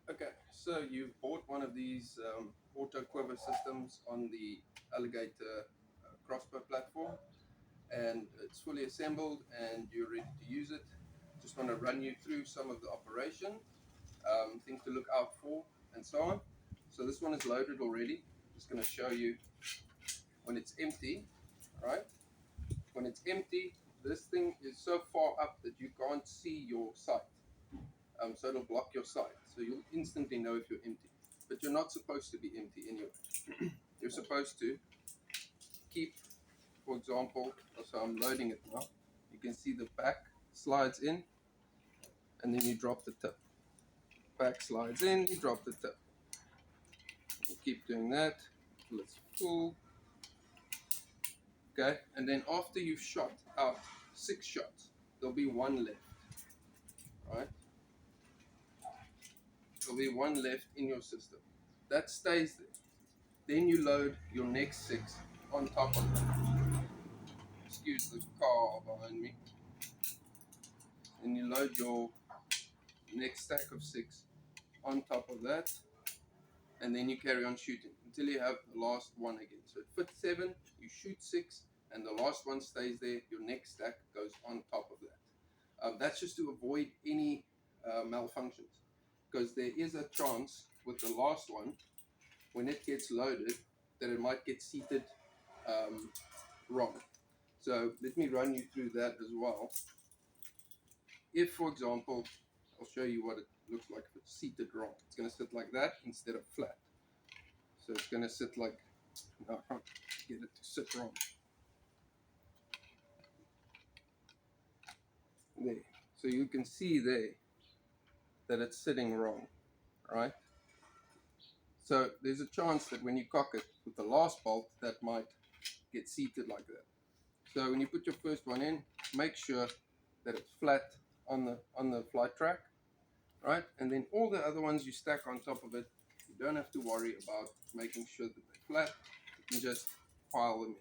Okay, so you bought one of these Auto-Quiver systems on the Alligator Crossbow platform, and it's fully assembled and you're ready to use it. Just want to run you through some of the operation, things to look out for, and so on. So this one is loaded already. Just going to show you when it's empty, right? When it's empty, this thing is so far up that you can't see your sight. So it'll block your sight. So you'll instantly know if you're empty. But you're not supposed to be empty anyway. You're supposed to keep, for example, so I'm loading it now. You can see the back slides in, and then you drop the tip. Back slides in, you drop the tip. You keep doing that until it's full. Okay, and then after you've shot out 6 shots, there'll be one left. Right? There'll be one left in your system. That stays there. Then you load your next 6 on top of that. Excuse the car behind me. And you load your next stack of 6 on top of that, and then you carry on shooting until you have the last one again. So it fits 7, you shoot 6, and the last one stays there. Your next stack goes on top of that. That's just to avoid any malfunctions, because there is a chance with the last one, when it gets loaded, that it might get seated wrong. So let me run you through that as well. If, for example, I'll show you what it looks like if it's seated wrong. It's going to sit like that instead of flat. So it's going to sit like, no, I can't get it to sit wrong. There. So you can see there that it's sitting wrong, right? So there's a chance that when you cock it with the last bolt, that might get seated like that. So when you put your first one in, make sure that it's flat on the flight track, right? And then all the other ones you stack on top of it, you don't have to worry about making sure that they're flat. You can just pile them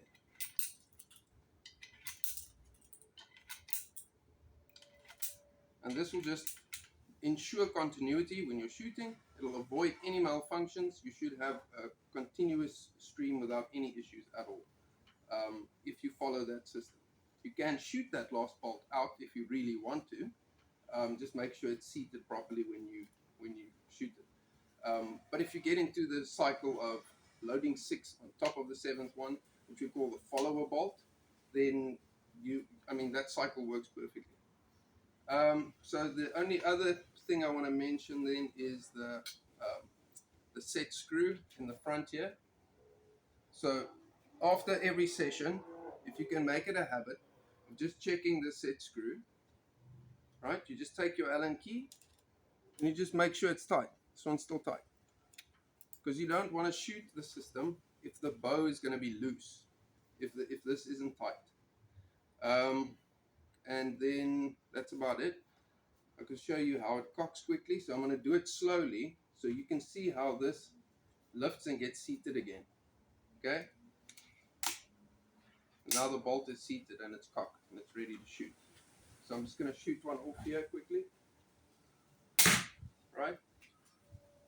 in. And this will just ensure continuity when you're shooting. It'll avoid any malfunctions. You should have a continuous stream without any issues at all, if you follow that system. You can shoot that last bolt out if you really want to. Just make sure it's seated properly when you shoot it. But if you get into the cycle of loading 6 on top of the 7th one, which we call the follower bolt, then that cycle works perfectly. So the only other thing I want to mention then is the set screw in the front here. So after every session, if you can make it a habit of just checking the set screw, right? You just take your Allen key and you just make sure it's tight. This one's still tight, because you don't want to shoot the system if the bow is going to be loose, if this isn't tight. And then that's about it. I can show you how it cocks quickly. So I'm going to do it slowly so you can see how this lifts and gets seated again. Okay? Now the bolt is seated and it's cocked and it's ready to shoot. So I'm just going to shoot one off here quickly. Right?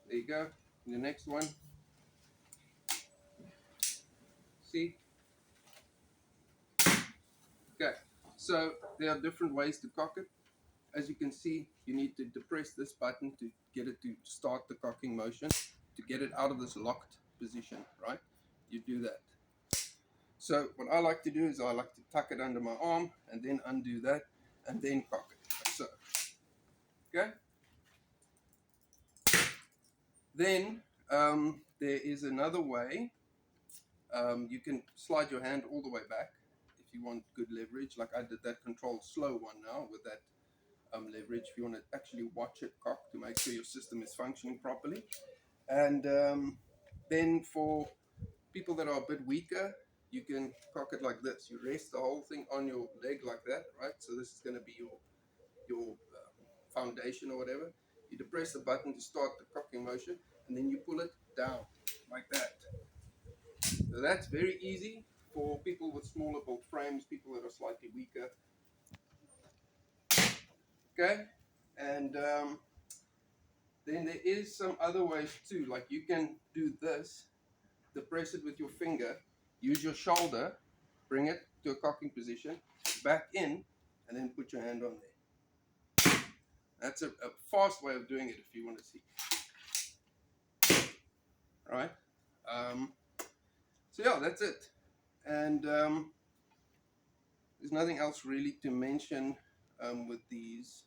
There you go. And the next one. See? Okay. So there are different ways to cock it. As you can see, you need to depress this button to get it to start the cocking motion, to get it out of this locked position, right? You do that. So what I like to do is I like to tuck it under my arm and then undo that and then cock it, like so. Okay? Then there is another way. You can slide your hand all the way back if you want good leverage, like I did that controlled slow one now with that leverage, if you want to actually watch it cock to make sure your system is functioning properly. And then for people that are a bit weaker, you can cock it like this. You rest the whole thing on your leg like that, right? So this is going to be your foundation or whatever. You depress the button to start the cocking motion, and then you pull it down like that. So that's very easy for people with smaller built frames, people that are slightly weaker. Okay, and Then there is some other ways too, like you can do this, depress it with your finger, use your shoulder, bring it to a cocking position, back in, and then put your hand on there. That's a fast way of doing it if you want to see. Right? So yeah, that's it. And there's nothing else really to mention with these.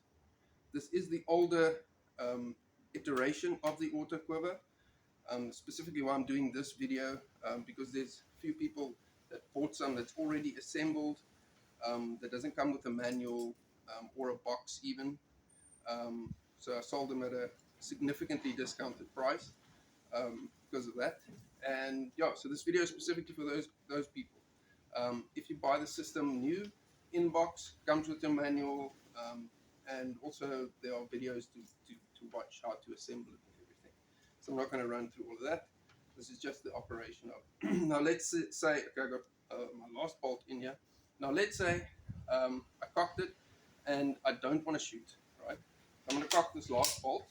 This is the older iteration of the Auto-Quiver. Specifically why I'm doing this video, because there's a few people that bought some that's already assembled, that doesn't come with a manual or a box even. So I sold them at a significantly discounted price because of that. And yeah, so this video is specifically for those people. If you buy the system new, in box, comes with your manual, and also there are videos to watch how to assemble it and everything. So I'm not going to run through all of that. This is just the operation of it. Now let's say, okay, I got my last bolt in here. Now let's say I cocked it and I don't want to shoot, right? I'm going to cock this last bolt,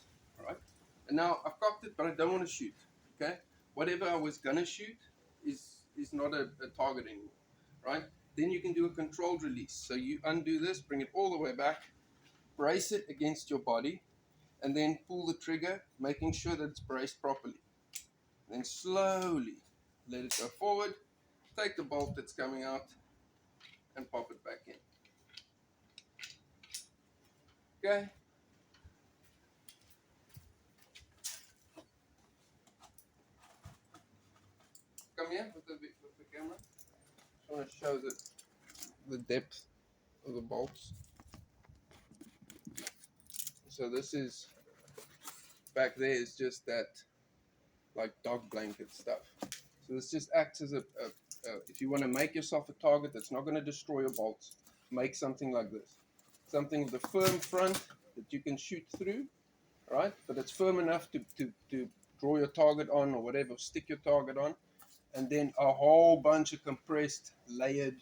right? And now I've cocked it, but I don't want to shoot, okay? Whatever I was going to shoot is not a target anymore, right? Then you can do a controlled release. So you undo this, bring it all the way back, brace it against your body, and then pull the trigger, making sure that it's braced properly. Then slowly let it go forward, take the bolt that's coming out, and pop it back in. Okay? Come here with the camera. I want to show the depth of the bolts. So this is, back there is just that like dog blanket stuff. So this just acts as if you want to make yourself a target that's not going to destroy your bolts, make something like this. Something with a firm front that you can shoot through, right? But it's firm enough to draw your target on or whatever, stick your target on. And then a whole bunch of compressed, layered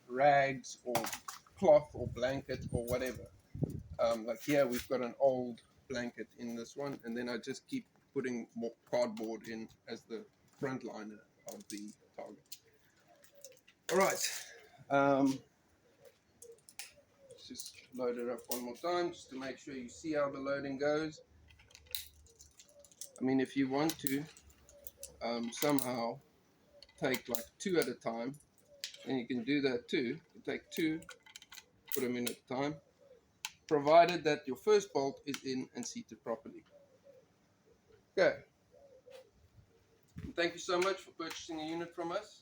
rags or cloth or blanket or whatever. Like here we've got an old blanket in this one, and then I just keep putting more cardboard in as the front liner of the target. Alright, let's just load it up one more time just to make sure you see how the loading goes. I mean, if you want to somehow take like 2 at a time, then you can do that too. You take 2, put them in at a time, provided that your first bolt is in and seated properly. Okay. Thank you so much for purchasing a unit from us.